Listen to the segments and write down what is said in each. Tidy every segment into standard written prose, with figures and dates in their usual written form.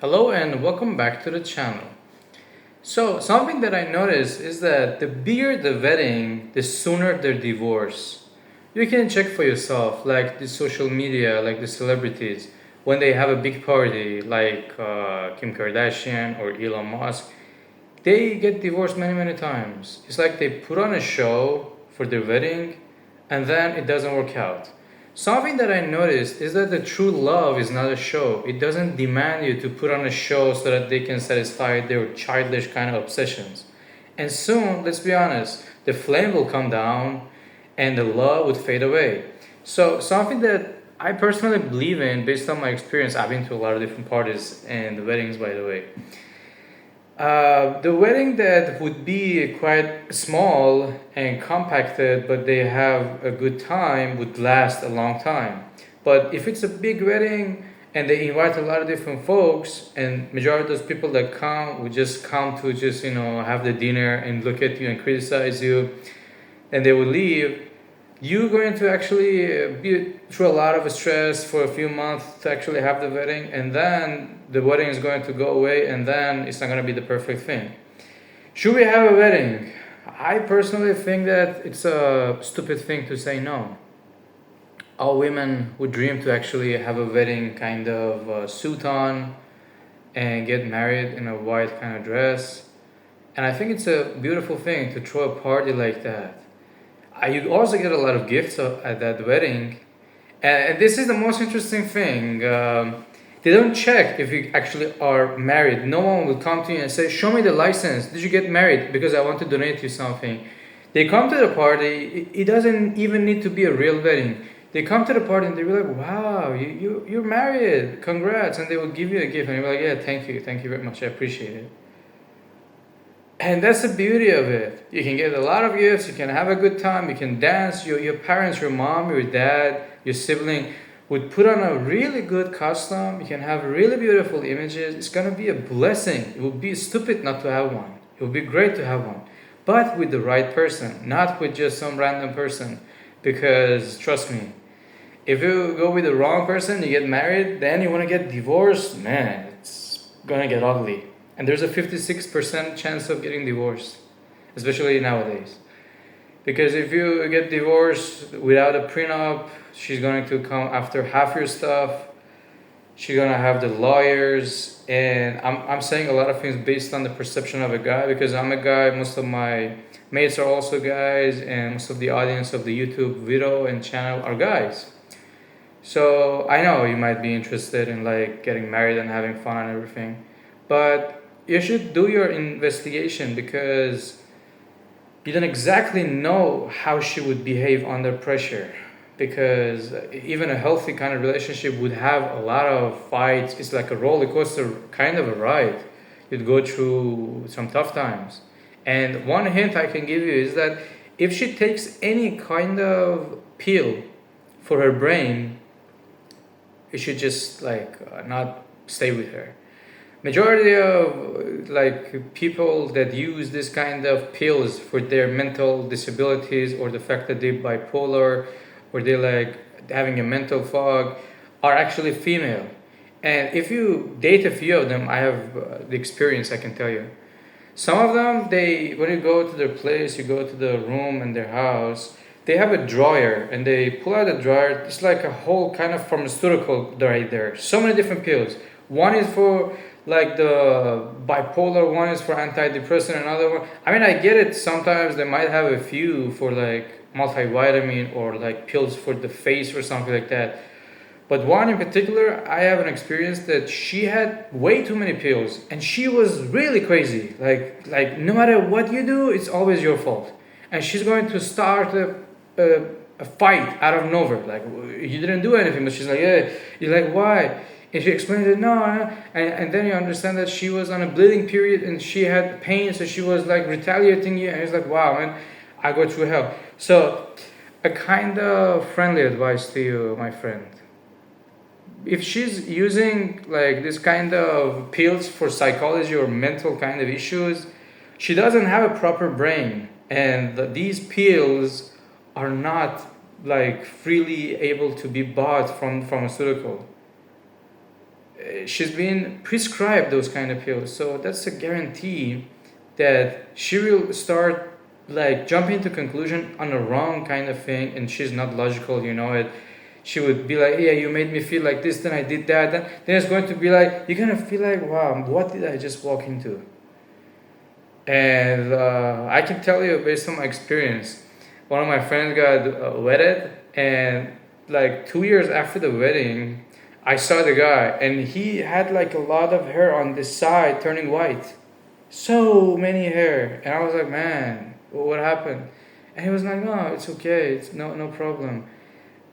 Hello and welcome back to the channel. So, something that I noticed is that the bigger the wedding, the sooner the divorce. You can check for yourself, like the social media, like the celebrities, when they have a big party, like Kim Kardashian or Elon Musk, they get divorced many, many times. It's like they put on a show for their wedding and then it doesn't work out. Something that I noticed is that the true love is not a show. It doesn't demand you to put on a show so that they can satisfy their childish kind of obsessions. And soon, let's be honest, the flame will come down and the love would fade away. So, something that I personally believe in based on my experience, I've been to a lot of different parties and weddings, by the way. The wedding that would be quite small and compacted, but they have a good time, would last a long time. But if it's a big wedding and they invite a lot of different folks, and majority of those people that come would just come to just have the dinner and look at you and criticize you, and they will leave, you're going to actually be through a lot of stress for a few months to actually have the wedding, and then the wedding is going to go away, and then it's not going to be the perfect thing. Should we have a wedding? I personally think that it's a stupid thing to say no. All women would dream to actually have a wedding kind of suit on and get married in a white kind of dress. And I think it's a beautiful thing to throw a party like that. You also get a lot of gifts at that wedding. And this is the most interesting thing. They don't check if you actually are married. No one will come to you and say, "Show me the license. Did you get married? Because I want to donate you something." They come to the party. It doesn't even need to be a real wedding. They come to the party and they're like, "Wow, you're married. Congrats!" And they will give you a gift, and you're like, "Yeah, thank you very much. I appreciate it." And that's the beauty of it. You can get a lot of gifts, you can have a good time, you can dance. Your parents, your mom, your dad, your sibling would put on a really good costume. You can have really beautiful images. It's going to be a blessing. It would be stupid not to have one. It would be great to have one. But with the right person, not with just some random person. Because trust me, if you go with the wrong person, you get married, then you want to get divorced, man, it's going to get ugly. And there's a 56% chance of getting divorced, especially nowadays. Because if you get divorced without a prenup, she's going to come after half your stuff. She's going to have the lawyers. And I'm saying a lot of things based on the perception of a guy, because I'm a guy. Most of my mates are also guys, and most of the audience of the YouTube video and channel are guys. So I know you might be interested in like getting married and having fun and everything. But you should do your investigation, because you don't exactly know how she would behave under pressure. Because even a healthy kind of relationship would have a lot of fights. It's like a roller coaster kind of a ride. You'd go through some tough times. And one hint I can give you is that if she takes any kind of pill for her brain, you should just not stay with her. Majority of like people that use this kind of pills for their mental disabilities, or the fact that they're bipolar, or they like having a mental fog, are actually female. And if you date a few of them, I have the experience, I can tell you. Some of them, they when you go to their place, you go to the room in their house, they have a drawer, and they pull out a drawer. It's like a whole kind of pharmaceutical right there. So many different pills. One is for like the bipolar, one is for antidepressant, another one. I mean, I get it. Sometimes they might have a few for like multivitamin, or like pills for the face or something like that. But one in particular, I have an experience that she had way too many pills, and she was really crazy. Like no matter what you do, it's always your fault, and she's going to start a fight out of nowhere. Like, you didn't do anything, but she's like, yeah. You're like, why? And she explains it, no, no. And then you understand that she was on a bleeding period and she had pain, so she was like retaliating you. And it's like, wow, man, I go through hell. So, a kind of friendly advice to you, my friend. If she's using like this kind of pills for psychology or mental kind of issues, she doesn't have a proper brain. And these pills are not like freely able to be bought from pharmaceutical. she's been prescribed those kind of pills, so that's a guarantee that she will start like jumping to conclusion on the wrong kind of thing, and she's not logical, you know it. She would be like, yeah, you made me feel like this, then I did that, then it's going to be like, you're gonna feel like, wow, what did I just walk into? And I can tell you based on my experience, one of my friends got wedded, and like 2 years after the wedding, I saw the guy, and he had like a lot of hair on the side turning white, so many hair, and I was like, man, what happened? And he was like, no, it's okay, it's no problem.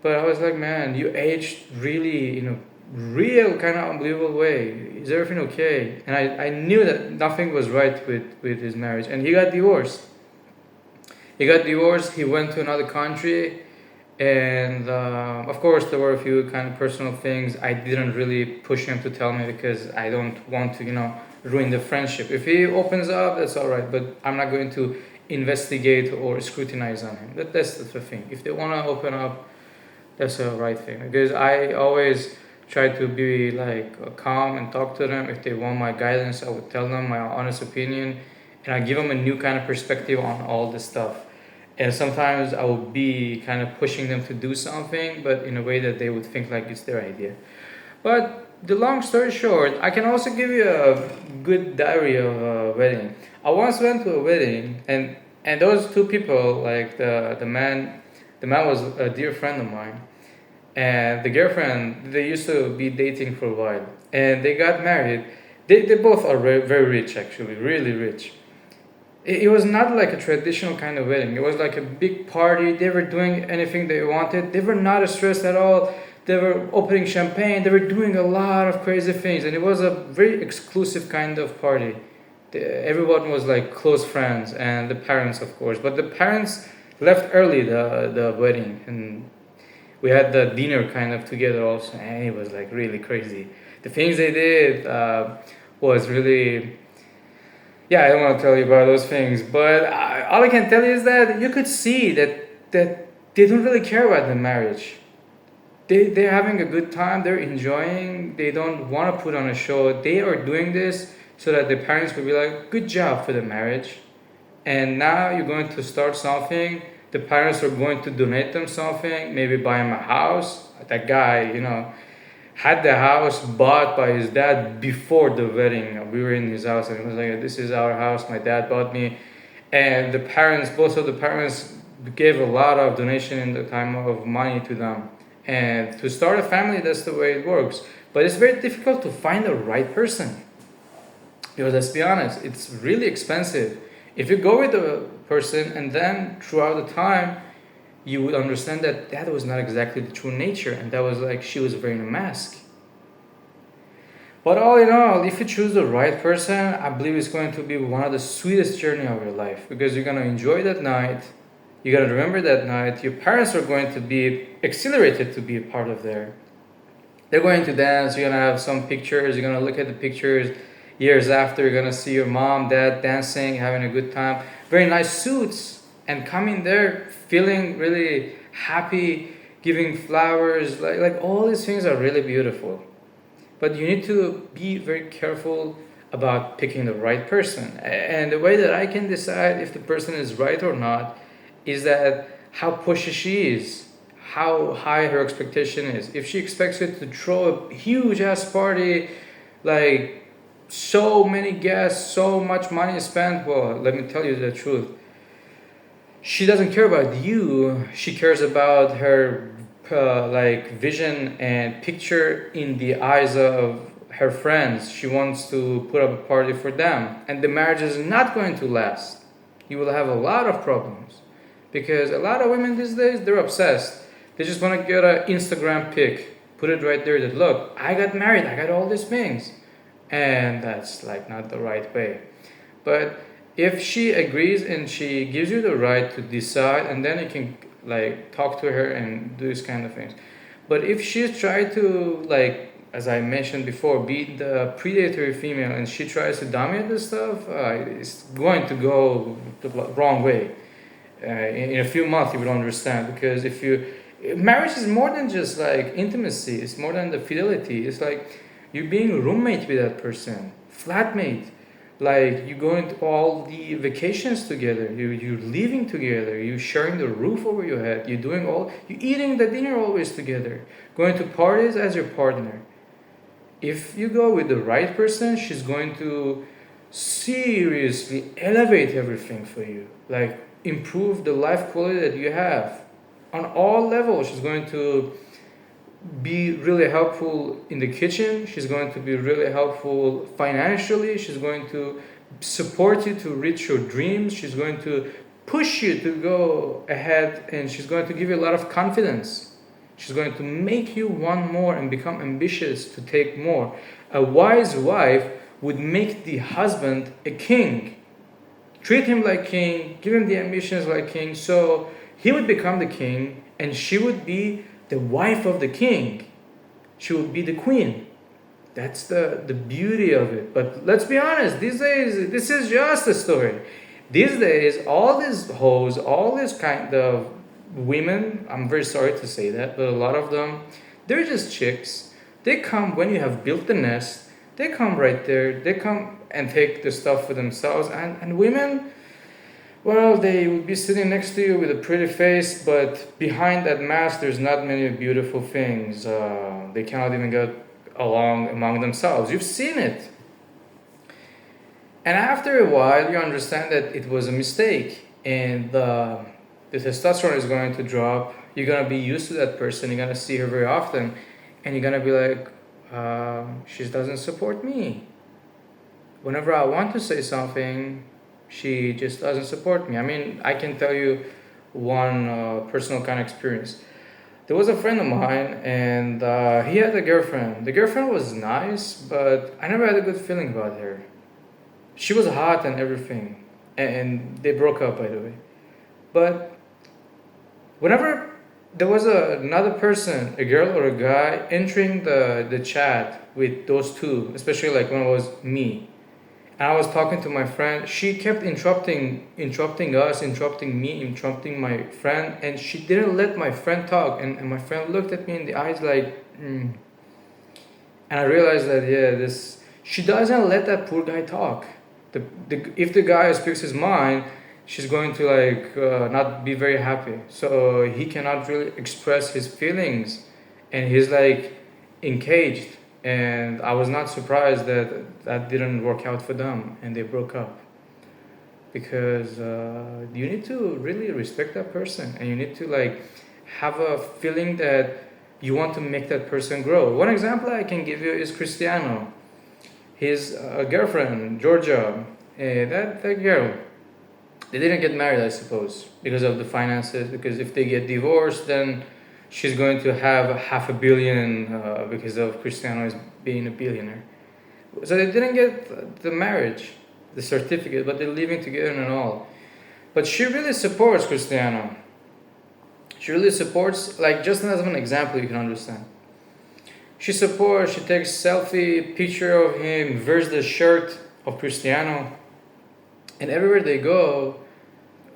But I was like, man, you aged really in a real kind of unbelievable way. Is everything okay? And I knew that nothing was right with his marriage. And he got divorced. He got divorced. He went to another country. And of course, there were a few kind of personal things. I didn't really push him to tell me because I don't want to, ruin the friendship. If he opens up, that's all right. But I'm not going to investigate or scrutinize on him. That's the thing. If they want to open up, that's the right thing, because I always try to be like calm and talk to them. If they want my guidance, I would tell them my honest opinion, and I give them a new kind of perspective on all this stuff. And sometimes I will be kind of pushing them to do something, but in a way that they would think like it's their idea. But the long story short, I can also give you a good diary of a wedding. I once went to a wedding, and those two people, like the man was a dear friend of mine, and the girlfriend, they used to be dating for a while, and they got married. They both are very, very rich, actually, really rich. It was not like a traditional kind of wedding. It was like a big party. They were doing anything they wanted. They were not stressed at all. They were opening champagne. They were doing a lot of crazy things, and it was a very exclusive kind of party. Everyone was like close friends, and the parents, of course. But the parents left early the wedding, and we had the dinner kind of together also, and it was like really crazy. The things they did was really, yeah, I don't want to tell you about those things, but all I can tell you is that you could see that they don't really care about the marriage. They're having a good time, they're enjoying, they don't want to put on a show. They are doing this so that the parents will be like, good job for the marriage. And now you're going to start something. The parents are going to donate them something, maybe buy him a house. That guy, had the house bought by his dad before the wedding. We were in his house, and he was like, this is our house, my dad bought me. And the parents, both of the parents, gave a lot of donation in the time of money to them. And to start a family, that's the way it works. But it's very difficult to find the right person. Because let's be honest, it's really expensive. If you go with a person and then throughout the time, you would understand that was not exactly the true nature, and that was like she was wearing a mask. But all in all, if you choose the right person, I believe it's going to be one of the sweetest journey of your life, because you're going to enjoy that night. You're going to remember that night. Your parents are going to be exhilarated to be a part of there. They're going to dance. You're going to have some pictures. You're going to look at the pictures. Years after, you're going to see your mom, dad dancing, having a good time. Very nice suits. And coming there feeling really happy, giving flowers. Like all these things are really beautiful. But you need to be very careful about picking the right person. And the way that I can decide if the person is right or not is that how pushy she is, how high her expectation is. If she expects it to throw a huge ass party, like so many guests, so much money spent, well, let me tell you the truth. She doesn't care about you. She cares about her vision and picture in the eyes of her friends. She wants to put up a party for them, and the marriage is not going to last. You will have a lot of problems, because a lot of women these days, they're obsessed. They just want to get an Instagram pic, put it right there that, look, I got married, I got all these things. And that's like not the right way. But if she agrees and she gives you the right to decide, and then you can like talk to her and do these kind of things. But if she's trying to, like, as I mentioned before, be the predatory female, and she tries to dominate this stuff, it's going to go the wrong way. In a few months you will understand, because marriage is more than just like intimacy. It's more than the fidelity. It's like You being roommate with that person, flatmate. Like you going to all the vacations together. You're living together. You sharing the roof over your head. You eating the dinner always together. Going to parties as your partner. If you go with the right person, she's going to seriously elevate everything for you. Like improve the life quality that you have on all levels. She's going to be really helpful in the kitchen. She's going to be really helpful financially. She's going to support you to reach your dreams. She's going to push you to go ahead, and she's going to give you a lot of confidence. She's going to make you want more and become ambitious to take more. A wise wife would make the husband a king. Treat him like king, give him the ambitions like king, so he would become the king and she would be the wife of the king. She would be the queen. That's the beauty of it. But let's be honest, these days, this is just a story. These days, all these hoes, all this kind of women, I'm very sorry to say that, but a lot of them, they're just chicks. They come when you have built the nest, they come right there, they come and take the stuff for themselves. And women, well, they would be sitting next to you with a pretty face, but behind that mask, there's not many beautiful things. They cannot even get along among themselves. You've seen it. And after a while, you understand that it was a mistake, and the testosterone is going to drop. You're going to be used to that person. You're going to see her very often, and you're going to be like, she doesn't support me. Whenever I want to say something, she just doesn't support me. I mean, I can tell you one personal kind of experience. There was a friend of mine, and he had a girlfriend. The girlfriend was nice, but I never had a good feeling about her. She was hot and everything, and they broke up, by the way. But whenever there was another person, a girl or a guy, entering the chat with those two, especially like when it was me, and I was talking to my friend, she kept interrupting us, interrupting me, interrupting my friend, and she didn't let my friend talk. And my friend looked at me in the eyes like, and I realized that, she doesn't let that poor guy talk. If the guy speaks his mind, she's going to not be very happy. So he cannot really express his feelings, and he's like engaged. And I was not surprised that didn't work out for them and they broke up. Because you need to really respect that person, and you need to have a feeling that you want to make that person grow. One example I can give you is Cristiano. His girlfriend, Georgia, that girl, they didn't get married, I suppose, because of the finances. Because if they get divorced, then she's going to have $500 million because of Cristiano is being a billionaire. So they didn't get the marriage, the certificate, but they're living together and all. But she really supports Cristiano. She really supports, just as an example, you can understand. She supports, she takes selfie, picture of him, wears the shirt of Cristiano. And everywhere they go,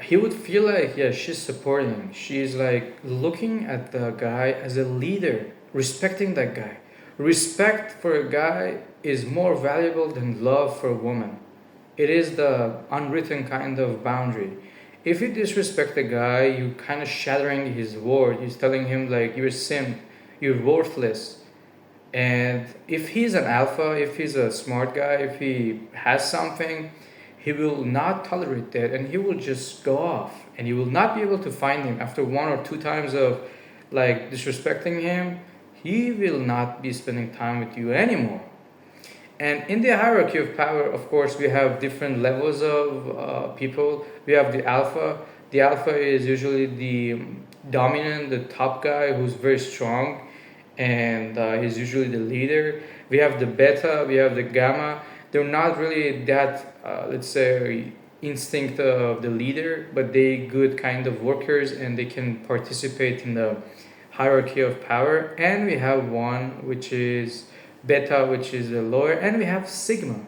he would feel like, yeah, she's supporting. She's looking at the guy as a leader, respecting that guy. Respect for a guy is more valuable than love for a woman. It is the unwritten kind of boundary. If you disrespect a guy, you kind of shattering his word. You're telling him you're a simp, you're worthless. And if he's an alpha, if he's a smart guy, if he has something, he will not tolerate that, and he will just go off, and you will not be able to find him after one or two times of disrespecting him. He will not be spending time with you anymore. And in the hierarchy of power, of course, we have different levels of people. We have the alpha. The alpha is usually the dominant, the top guy who's very strong, and he's usually the leader. We have the beta, we have the gamma. They're not really that, let's say, instinct of the leader, but they good kind of workers, and they can participate in the hierarchy of power. And we have one, which is beta, which is the lower, and we have sigma.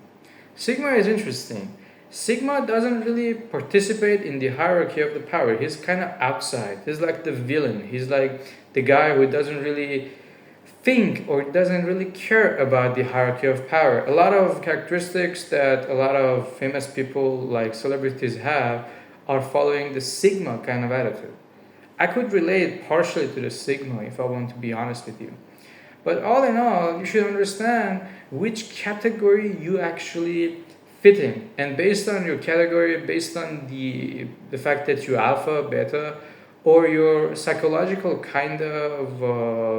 Sigma is interesting. Sigma doesn't really participate in the hierarchy of the power. He's kind of outside. He's like the villain. He's like the guy who doesn't really think or doesn't really care about the hierarchy of power. A lot of characteristics that a lot of famous people like celebrities have are following the Sigma kind of attitude. I could relate partially to the Sigma if I want to be honest with you. But all in all, you should understand which category you actually fit in. And based on your category, based on the fact that you're alpha, beta, or your psychological kind of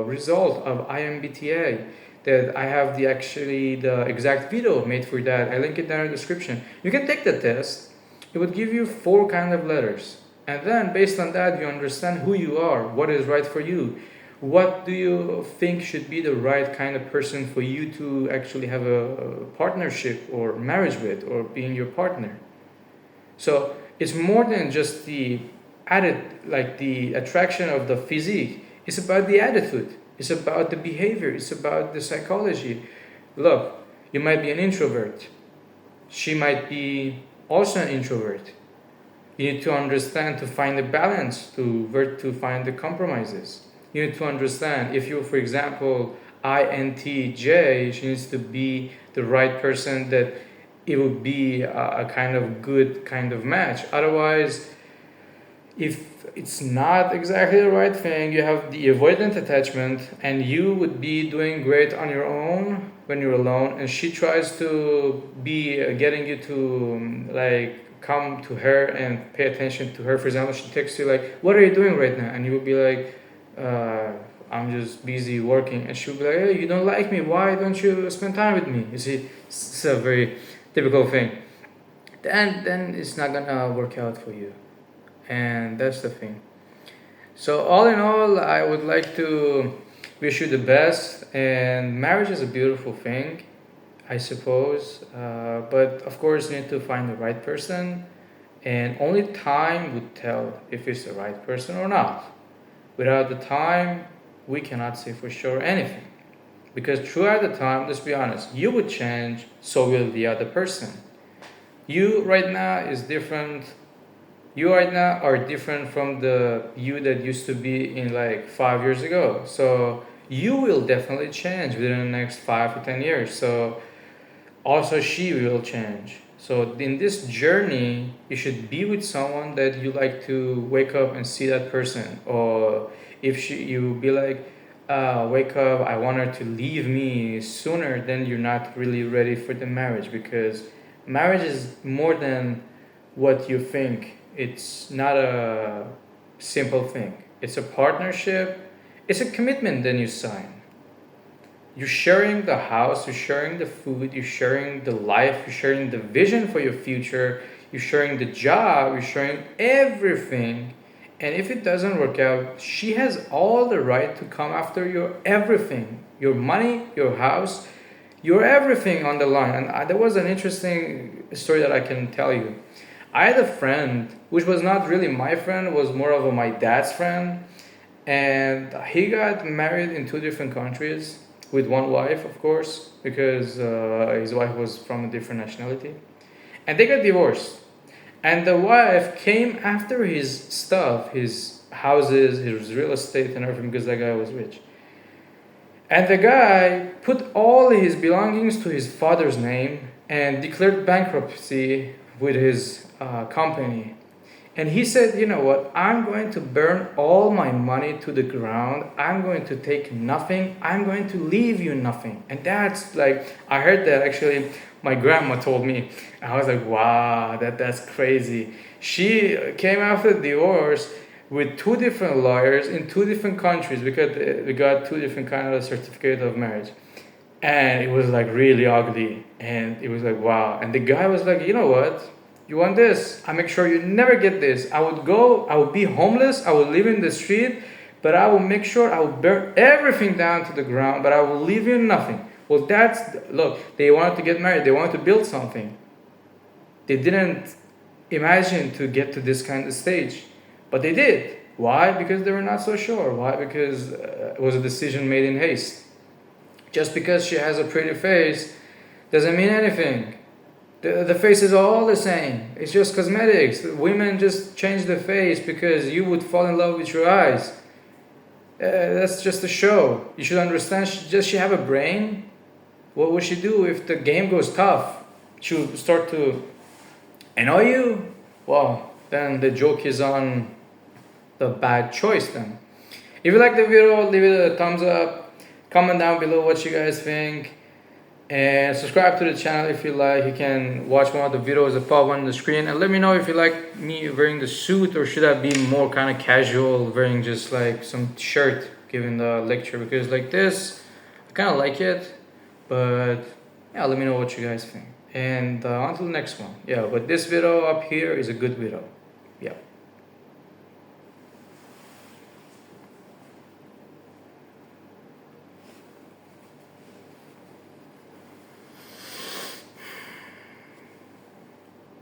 result of IMBTA, that I have the exact video made for that. I link it down in the description. You can take the test. It would give you 4 kind of letters. And then based on that, you understand who you are, what is right for you. What do you think should be the right kind of person for you to actually have a partnership or marriage with or being your partner? So it's more than just the the attraction of the physique. It's about the attitude. It's about the behavior. It's about the psychology. Look, you might be an introvert. She might be also an introvert. You need to understand to find the balance, to find the compromises. You need to understand if you, for example, INTJ, she needs to be the right person that it would be a kind of good kind of match. Otherwise, if it's not exactly the right thing, you have the avoidant attachment, and you would be doing great on your own when you're alone, and she tries to be getting you to come to her and pay attention to her. For example, she texts you like, "What are you doing right now?" And you would be like, "I'm just busy working." And she would be like, "Hey, you don't like me? Why don't you spend time with me?" You see, it's a very typical thing. Then it's not gonna work out for you, and that's the thing. So all in all, I would like to wish you the best. And marriage is a beautiful thing, I suppose. But of course, you need to find the right person, and only time would tell if it's the right person or not. Without the time, we cannot say for sure anything. Because throughout the time, let's be honest, you would change, so will the other person. You right now is different. You right now are different from the you that used to be in like 5 years ago. So you will definitely change within the next 5 to 10 years. So also she will change. So in this journey, you should be with someone that you like to wake up and see that person. Or if you be like, wake up, I want her to leave me sooner, then you're not really ready for the marriage, because marriage is more than what you think. It's not a simple thing. It's a partnership. It's a commitment that you sign. You're sharing the house, you're sharing the food, you're sharing the life, you're sharing the vision for your future, you're sharing the job, you're sharing everything. And if it doesn't work out, she has all the right to come after your everything, your money, your house, your everything on the line. And there was an interesting story that I can tell you. I had a friend, which was not really my friend, was more of my dad's friend. And he got married in 2 different countries with one wife, of course, because his wife was from a different nationality. And they got divorced. And the wife came after his stuff, his houses, his real estate, and everything, because that guy was rich. And the guy put all his belongings to his father's name and declared bankruptcy with his company. And he said, you know what, I'm going to burn all my money to the ground. I'm going to take nothing. I'm going to leave you nothing. And that's like, I heard that actually my grandma told me. I was like, wow, that's crazy. She came after the divorce with 2 different lawyers in 2 different countries, because we got 2 different kind of certificate of marriage. And it was like really ugly. And it was like, wow. And the guy was like, you know what? You want this? I make sure you never get this. I would be homeless, I would live in the street, but I will make sure I will burn everything down to the ground, but I will leave you nothing. Well, look, they wanted to get married, they wanted to build something. They didn't imagine to get to this kind of stage, but they did. Why? Because they were not so sure. Why? Because it was a decision made in haste. Just because she has a pretty face doesn't mean anything. The face is all the same. It's just cosmetics. Women just change the face because you would fall in love with your eyes. That's just a show. You should understand. Does she have a brain? What would she do if the game goes tough? She would start to annoy you. Well, then the joke is on the bad choice. Then, if you like the video, leave it a thumbs up. Comment down below what you guys think. And subscribe to the channel if you like. You can watch one of the videos above on the screen. And let me know if you like me wearing the suit, or should I be more kind of casual, wearing just like some shirt giving the lecture. Because like this, I kind of like it. But yeah, let me know what you guys think. And until the next one. Yeah, but this video up here is a good video.